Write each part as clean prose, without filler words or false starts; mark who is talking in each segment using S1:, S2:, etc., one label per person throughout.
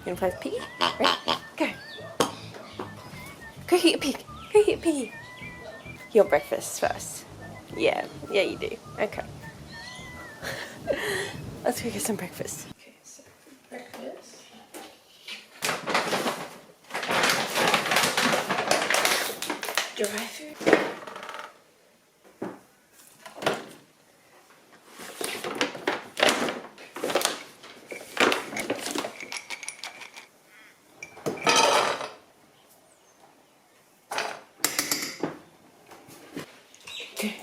S1: wanna play with Piggy? Right? Go. Go get your pig. Go get your piggy. Your breakfast first. Yeah, you do. Okay. Let's go get some breakfast. Okay, so breakfast. Dry food. Okay.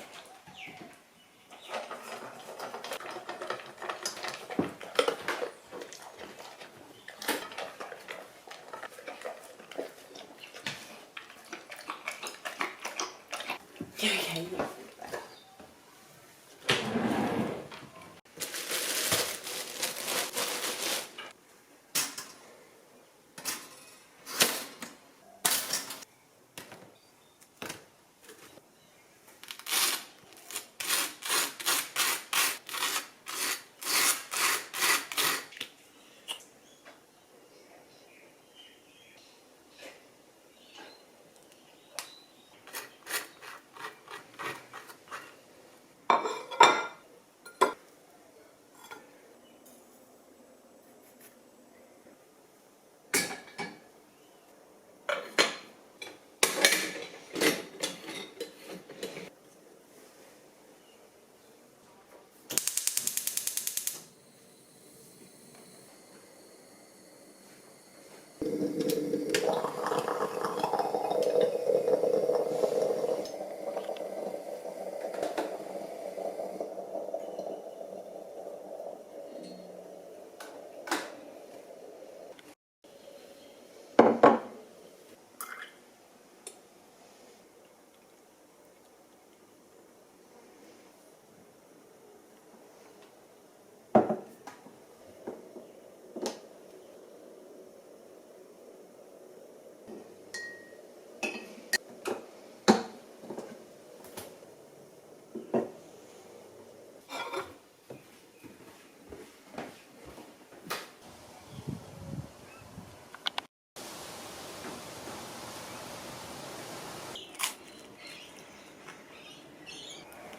S1: Okay.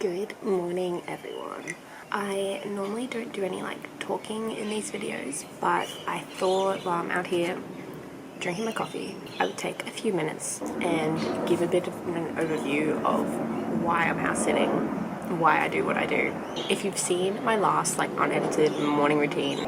S1: Good morning, everyone. I normally don't do any talking in these videos, but I thought while I'm out here drinking my coffee, I would take a few minutes and give a bit of an overview of why I'm house sitting, why I do what I do. If you've seen my last unedited morning routine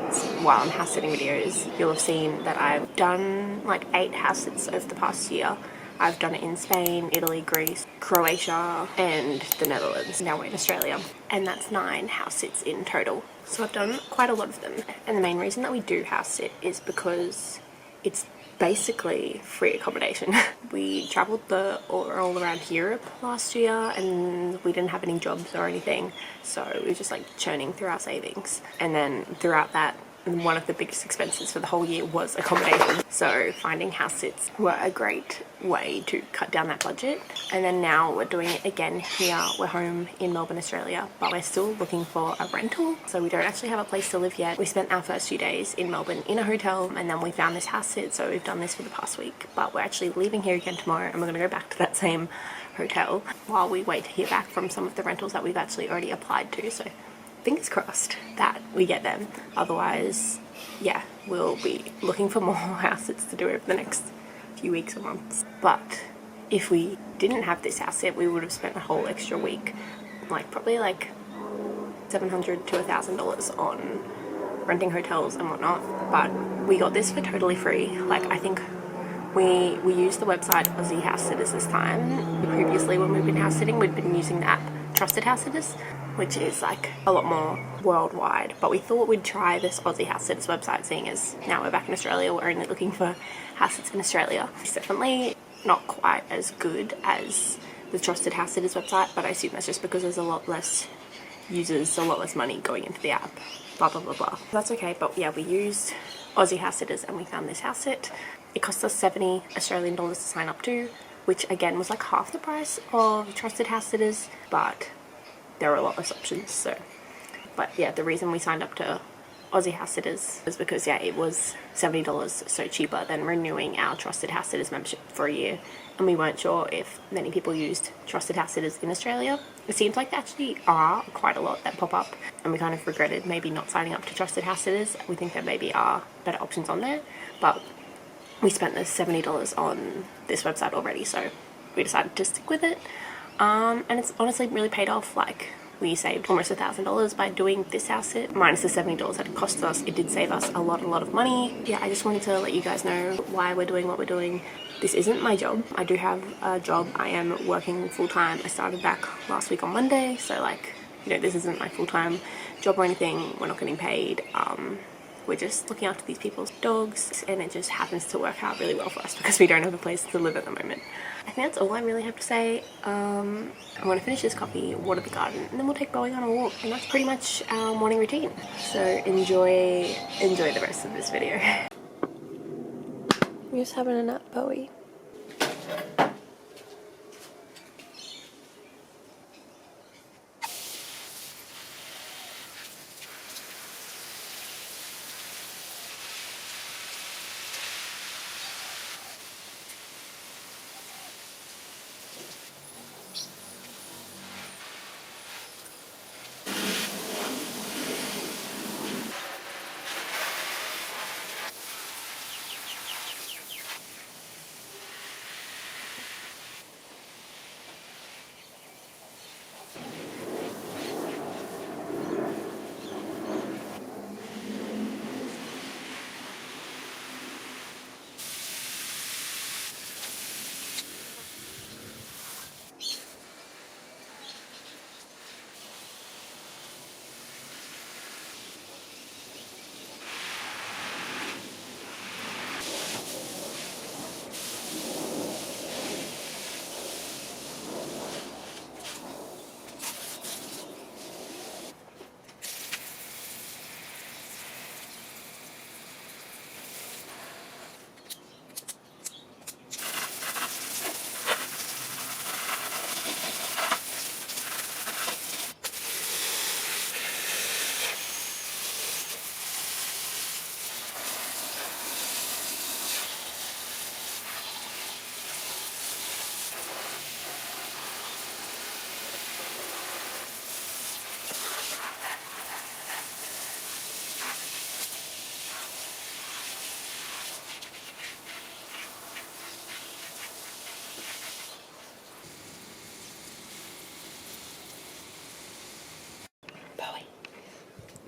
S1: while I'm house sitting videos, you'll have seen that I've done 8 house sits over the past year. I've done it in Spain, Italy, Greece, Croatia, and the Netherlands. Now we're in Australia. And that's 9 house sits in total. So I've done quite a lot of them. And the main reason that we do house sit is because it's basically free accommodation. We travelled all around Europe last year and we didn't have any jobs or anything. So we were just churning through our savings. And then throughout that, one of the biggest expenses for the whole year was accommodation. So finding house sits were a great way to cut down that budget. And then now we're doing it again here. We're home in Melbourne, Australia, but we're still looking for a rental. So we don't actually have a place to live yet. We spent our first few days in Melbourne in a hotel and then we found this house sit. So we've done this for the past week, but we're actually leaving here again tomorrow and we're gonna go back to that same hotel while we wait to hear back from some of the rentals that we've actually already applied to. So fingers crossed that we get them. Otherwise, yeah, we'll be looking for more house sits to do over the next few weeks or months. But if we didn't have this house sit, we would have spent a whole extra week, probably $700 to $1,000 on renting hotels and whatnot. But we got this for totally free. I think we used the website Aussie House Sitters this time. Previously, when we've been house sitting, we'd been using the app Trusted House Sitters, which is a lot more worldwide. But we thought we'd try this Aussie House Sitters website, seeing as now we're back in Australia, we're only looking for house sits in Australia. It's definitely not quite as good as the Trusted House Sitters website, but I assume that's just because there's a lot less users, a lot less money going into the app, blah blah blah blah. That's okay, but yeah, we used Aussie House Sitters and we found this house sit. It cost us 70 Australian dollars to sign up to, which again was half the price of Trusted House Sitters, but there are a lot less options. So, but yeah, the reason we signed up to Aussie House Sitters is because, yeah, it was $70, so cheaper than renewing our Trusted House Sitters membership for a year. And we weren't sure if many people used Trusted House Sitters in Australia. It seems like there actually are quite a lot that pop up, and we kind of regretted maybe not signing up to Trusted House Sitters. We think there maybe are better options on there, but we spent the $70 on this website already, so we decided to stick with it. And it's honestly really paid off. Like, we saved almost $1,000 by doing this house sit. Minus the $70 that it cost us, it did save us a lot of money. Yeah, I just wanted to let you guys know why we're doing what we're doing. This isn't my job. I do have a job. I am working full-time. I started back last week on Monday, so like, you know, this isn't my full-time job or anything. We're not getting paid. We're just looking after these people's dogs, and it just happens to work out really well for us because we don't have a place to live at the moment. I think that's all I really have to say. I'm going to finish this coffee, water the garden, and then we'll take Bowie on a walk. And that's pretty much our morning routine. So enjoy the rest of this video. You're just having a nap, Bowie.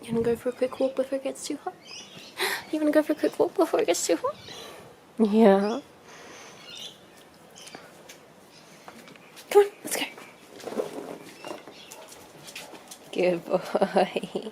S1: You wanna go for a quick walk before it gets too hot? You wanna go for a quick walk before it gets too hot? Yeah. Come on, let's go. Good boy.